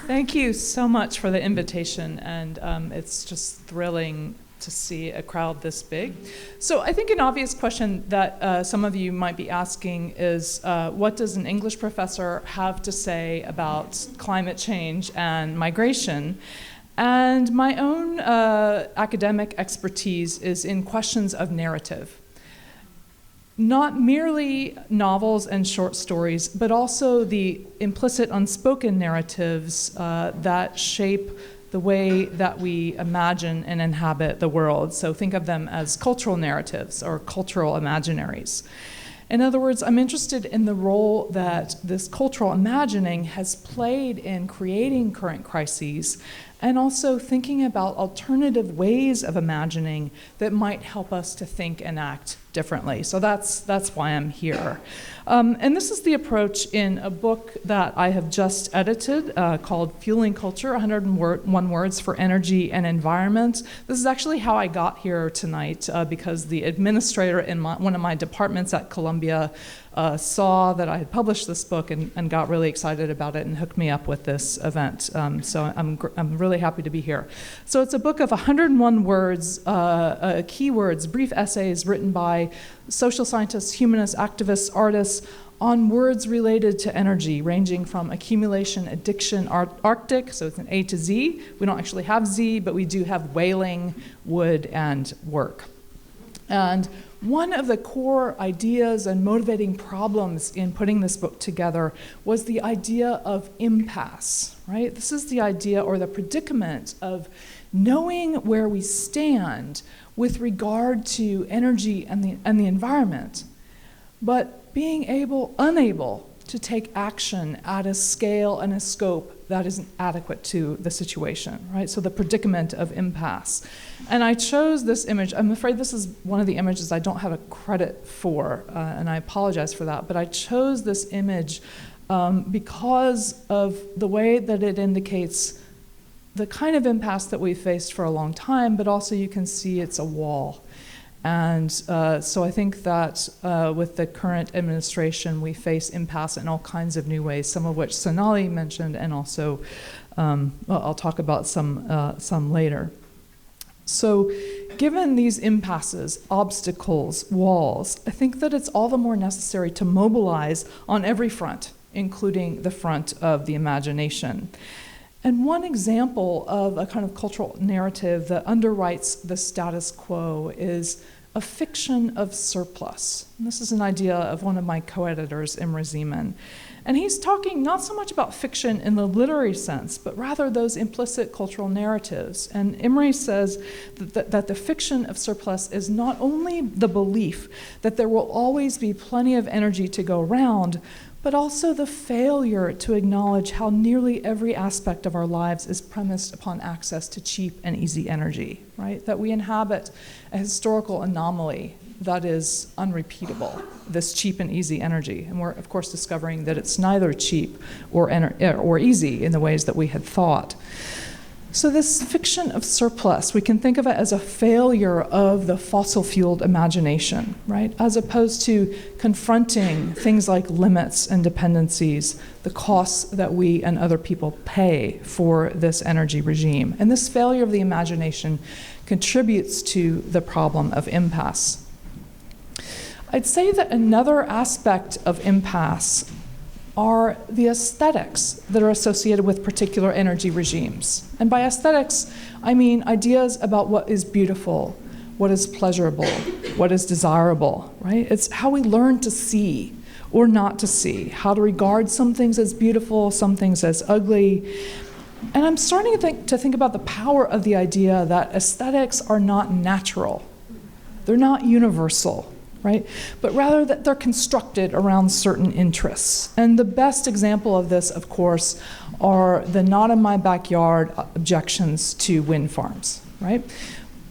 Thank you so much for the invitation, and it's just thrilling to see a crowd this big. So I think an obvious question that some of you might be asking is, what does an English professor have to say about climate change and migration? And my own academic expertise is in questions of narrative. Not merely novels and short stories, but also the implicit unspoken narratives that shape the way that we imagine and inhabit the world. So think of them as cultural narratives or cultural imaginaries. In other words, I'm interested in the role that this cultural imagining has played in creating current crises, and also thinking about alternative ways of imagining that might help us to think and act differently. So that's why I'm here. And this is the approach in a book that I have just edited called Fueling Culture, 101 Words for Energy and Environment. This is actually how I got here tonight because the administrator in one of my departments at Columbia saw that I had published this book and got really excited about it and hooked me up with this event. So I'm really happy to be here. So it's a book of 101 words, keywords, brief essays written by social scientists, humanists, activists, artists on words related to energy, ranging from accumulation, addiction, Arctic, so it's an A to Z. We don't actually have Z, but we do have whaling, wood, and work. And one of the core ideas and motivating problems in putting this book together was the idea of impasse, right? This is the idea or the predicament of knowing where we stand with regard to energy and the environment, but being unable to take action at a scale and a scope that isn't adequate to the situation, right? So the predicament of impasse. And I chose this image. I'm afraid this is one of the images I don't have a credit for, and I apologize for that, but I chose this image because of the way that it indicates the kind of impasse that we've faced for a long time, but also you can see it's a wall. And so I think that with the current administration, we face impasse in all kinds of new ways, some of which Sonali mentioned, and also I'll talk about some later. So given these impasses, obstacles, walls, I think that it's all the more necessary to mobilize on every front, including the front of the imagination. And one example of a kind of cultural narrative that underwrites the status quo is a fiction of surplus. And this is an idea of one of my co-editors, Imre Zeman. And he's talking not so much about fiction in the literary sense, but rather those implicit cultural narratives. And Imre says that the fiction of surplus is not only the belief that there will always be plenty of energy to go around, but also the failure to acknowledge how nearly every aspect of our lives is premised upon access to cheap and easy energy, right? That we inhabit a historical anomaly that is unrepeatable, this cheap and easy energy. And we're, of course, discovering that it's neither cheap or easy in the ways that we had thought. So this fiction of surplus, we can think of it as a failure of the fossil-fueled imagination, right? As opposed to confronting things like limits and dependencies, the costs that we and other people pay for this energy regime. And this failure of the imagination contributes to the problem of impasse. I'd say that another aspect of impasse are the aesthetics that are associated with particular energy regimes. And by aesthetics, I mean ideas about what is beautiful, what is pleasurable, what is desirable, right? It's how we learn to see or not to see, how to regard some things as beautiful, some things as ugly. And I'm starting to think about the power of the idea that aesthetics are not natural. They're not universal, right? But rather that they're constructed around certain interests. And the best example of this, of course, are the not in my backyard objections to wind farms, right?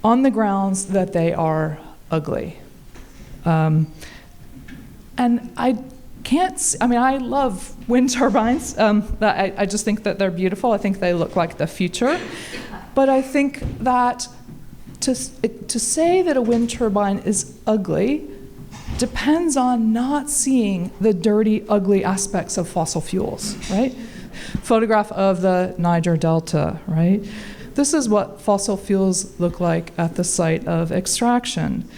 On the grounds that they are ugly. And I love wind turbines. I just think that they're beautiful. I think they look like the future. But I think that to say that a wind turbine is ugly depends on not seeing the dirty, ugly aspects of fossil fuels, right? Photograph of the Niger Delta, right? This is what fossil fuels look like at the site of extraction.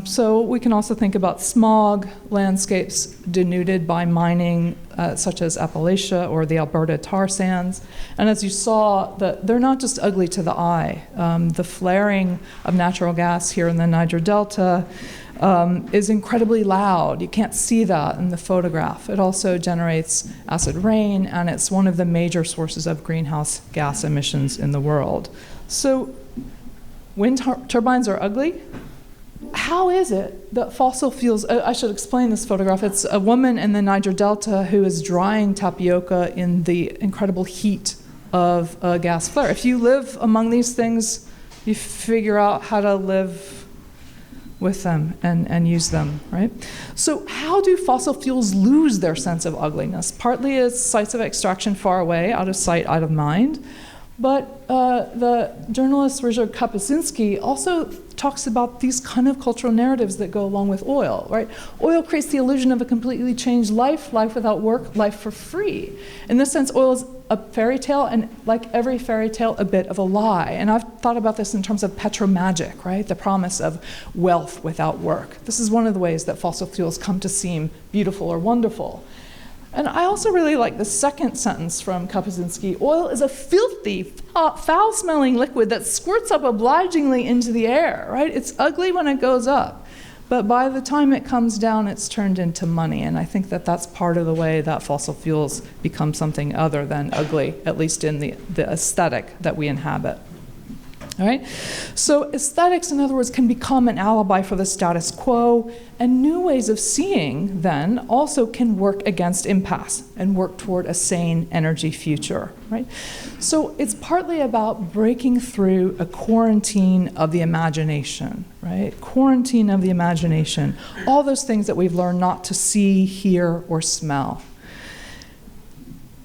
So we can also think about smog, landscapes denuded by mining, such as Appalachia or the Alberta tar sands. And as you saw, they're not just ugly to the eye. The flaring of natural gas here in the Niger Delta is incredibly loud. You can't see that in the photograph. It also generates acid rain, and it's one of the major sources of greenhouse gas emissions in the world. So wind turbines are ugly. How is it that fossil fuels, I should explain this photograph. It's a woman in the Niger Delta who is drying tapioca in the incredible heat of a gas flare. If you live among these things, you figure out how to live with them and use them, right? So how do fossil fuels lose their sense of ugliness? Partly it's sites of extraction far away, out of sight, out of mind. But the journalist Ryszard Kapuscinski also talks about these kind of cultural narratives that go along with oil, right? Oil creates the illusion of a completely changed life, life without work, life for free. In this sense, oil is a fairy tale, and like every fairy tale, a bit of a lie. And I've thought about this in terms of petromagic, right? The promise of wealth without work. This is one of the ways that fossil fuels come to seem beautiful or wonderful. And I also really like the second sentence from Kapuscinski. Oil is a filthy, foul-smelling liquid that squirts up obligingly into the air, right? It's ugly when it goes up, but by the time it comes down, it's turned into money. And I think that that's part of the way that fossil fuels become something other than ugly, at least in the aesthetic that we inhabit. All right? So aesthetics, in other words, can become an alibi for the status quo, and new ways of seeing, then, also can work against impasse and work toward a sane energy future, right? So it's partly about breaking through a quarantine of the imagination, right? Quarantine of the imagination, all those things that we've learned not to see, hear, or smell.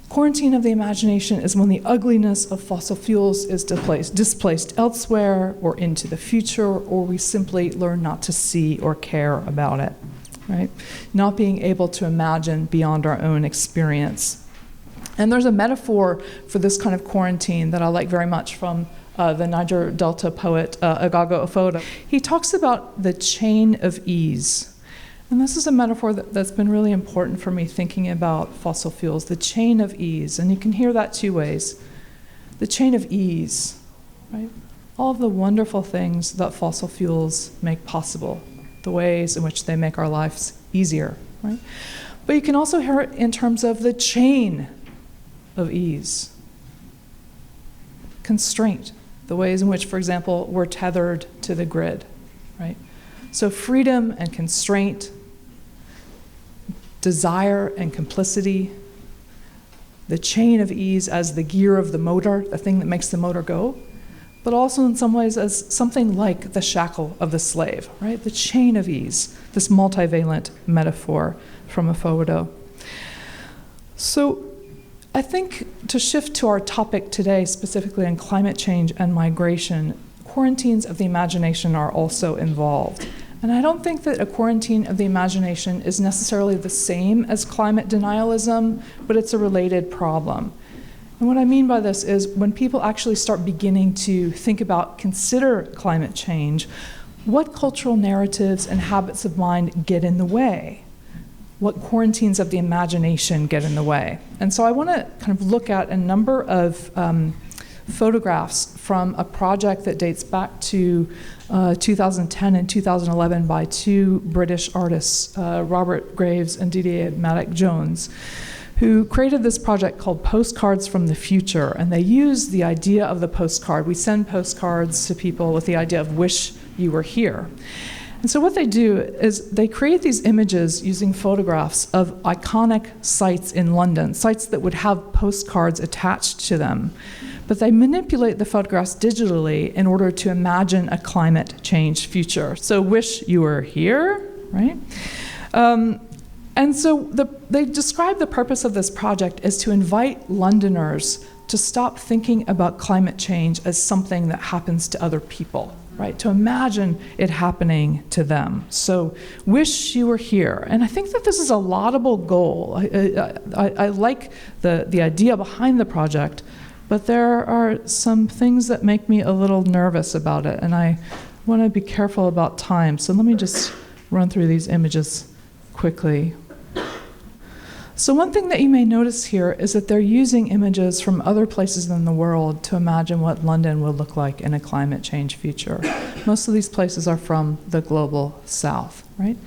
Quarantine of the imagination is when the ugliness of fossil fuels is displaced elsewhere or into the future, or we simply learn not to see or care about it, right? Not being able to imagine beyond our own experience. And there's a metaphor for this kind of quarantine that I like very much from the Niger Delta poet Agago Ofoda. He talks about the chain of ease. And this is a metaphor that's been really important for me thinking about fossil fuels, the chain of ease. And you can hear that two ways. The chain of ease, right? All of the wonderful things that fossil fuels make possible, the ways in which they make our lives easier, right? But you can also hear it in terms of the chain of ease. Constraint, the ways in which, for example, we're tethered to the grid, right? So freedom and constraint, desire and complicity, the chain of ease as the gear of the motor, the thing that makes the motor go, but also in some ways as something like the shackle of the slave, right? The chain of ease, this multivalent metaphor from a photo. So I think to shift to our topic today, specifically on climate change and migration, quarantines of the imagination are also involved. And I don't think that a quarantine of the imagination is necessarily the same as climate denialism, but it's a related problem. And what I mean by this is when people actually start beginning to think about, consider climate change, what cultural narratives and habits of mind get in the way? What quarantines of the imagination get in the way? And so I want to kind of look at a number of photographs from a project that dates back to 2010 and 2011 by two British artists, Robert Graves and Didier Maddock-Jones, who created this project called Postcards from the Future. And they use the idea of the postcard. We send postcards to people with the idea of wish you were here. And so what they do is they create these images using photographs of iconic sites in London, sites that would have postcards attached to them. But they manipulate the photographs digitally in order to imagine a climate change future. So wish you were here, right? And so they describe the purpose of this project as to invite Londoners to stop thinking about climate change as something that happens to other people, right? To imagine it happening to them. So wish you were here. And I think that this is a laudable goal. I like the idea behind the project, but there are some things that make me a little nervous about it, and I want to be careful about time. So let me just run through these images quickly. So one thing that you may notice here is that they're using images from other places in the world to imagine what London would look like in a climate change future. Most of these places are from the global south, right?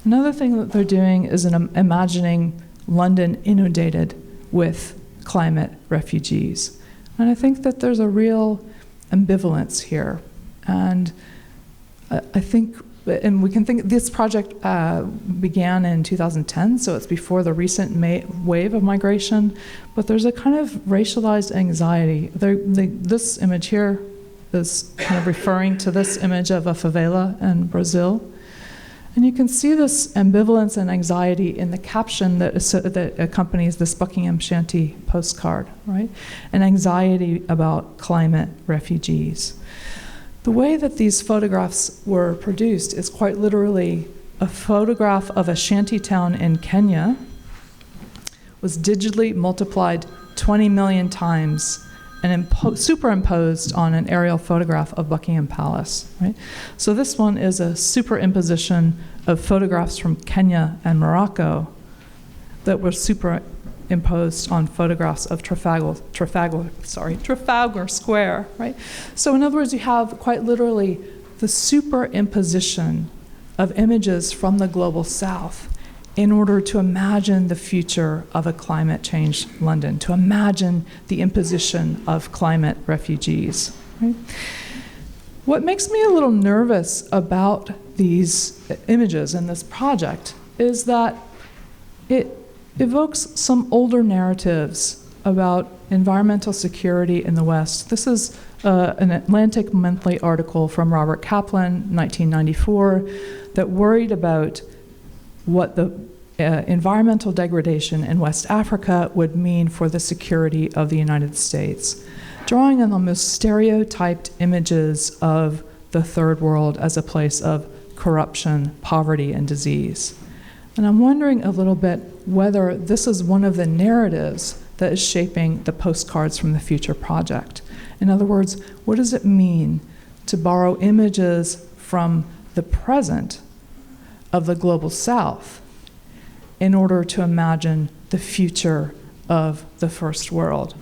Another thing that they're doing is imagining London inundated with climate refugees. And I think that there's a real ambivalence here. And I think, and we can think, this project began in 2010, so it's before the recent wave of migration, but there's a kind of racialized anxiety. This image here is kind of referring to this image of a favela in Brazil. And you can see this ambivalence and anxiety in the caption that accompanies this Buckingham Shanty postcard, right? An anxiety about climate refugees. The way that these photographs were produced is quite literally a photograph of a shanty town in Kenya was digitally multiplied 20 million times and superimposed on an aerial photograph of Buckingham Palace, right? So this one is a superimposition of photographs from Kenya and Morocco that were superimposed on photographs of Trafalgar Square, right? So in other words, you have quite literally the superimposition of images from the global south in order to imagine the future of a climate change London, to imagine the imposition of climate refugees, right? What makes me a little nervous about these images and this project is that it evokes some older narratives about environmental security in the West. This is an Atlantic Monthly article from Robert Kaplan, 1994, that worried about what the environmental degradation in West Africa would mean for the security of the United States, drawing on the most stereotyped images of the third world as a place of corruption, poverty, and disease. And I'm wondering a little bit whether this is one of the narratives that is shaping the Postcards from the Future project. In other words, what does it mean to borrow images from the present of the global south in order to imagine the future of the first world?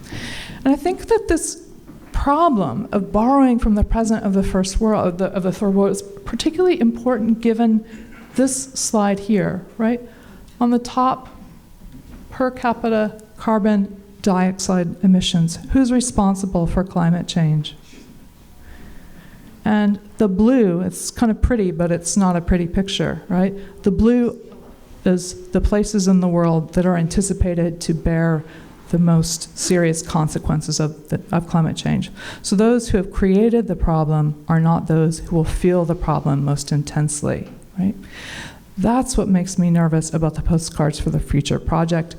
And I think that this problem of borrowing from the present of the first world, of the third world, is particularly important given this slide here, right? On the top, per capita carbon dioxide emissions. Who's responsible for climate change? And the blue, it's kind of pretty, but it's not a pretty picture, right? The blue is the places in the world that are anticipated to bear the most serious consequences of climate change. So those who have created the problem are not those who will feel the problem most intensely, right? That's what makes me nervous about the Postcards for the Future project.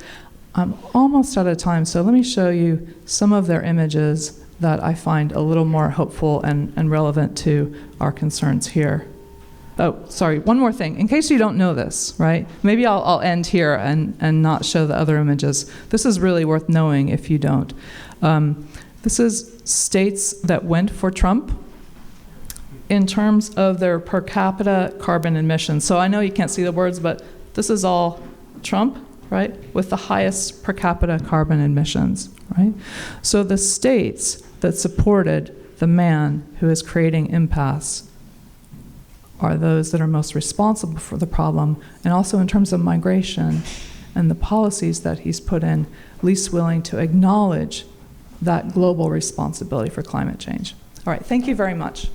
I'm almost out of time, so let me show you some of their images that I find a little more hopeful and relevant to our concerns here. Oh, sorry, one more thing. In case you don't know this, right? Maybe I'll end here and not show the other images. This is really worth knowing if you don't. This is states that went for Trump in terms of their per capita carbon emissions. So I know you can't see the words, but this is all Trump, right? With the highest per capita carbon emissions, right? So the states that supported the man who is creating impasse are those that are most responsible for the problem, and also in terms of migration and the policies that he's put in, least willing to acknowledge that global responsibility for climate change. All right, thank you very much.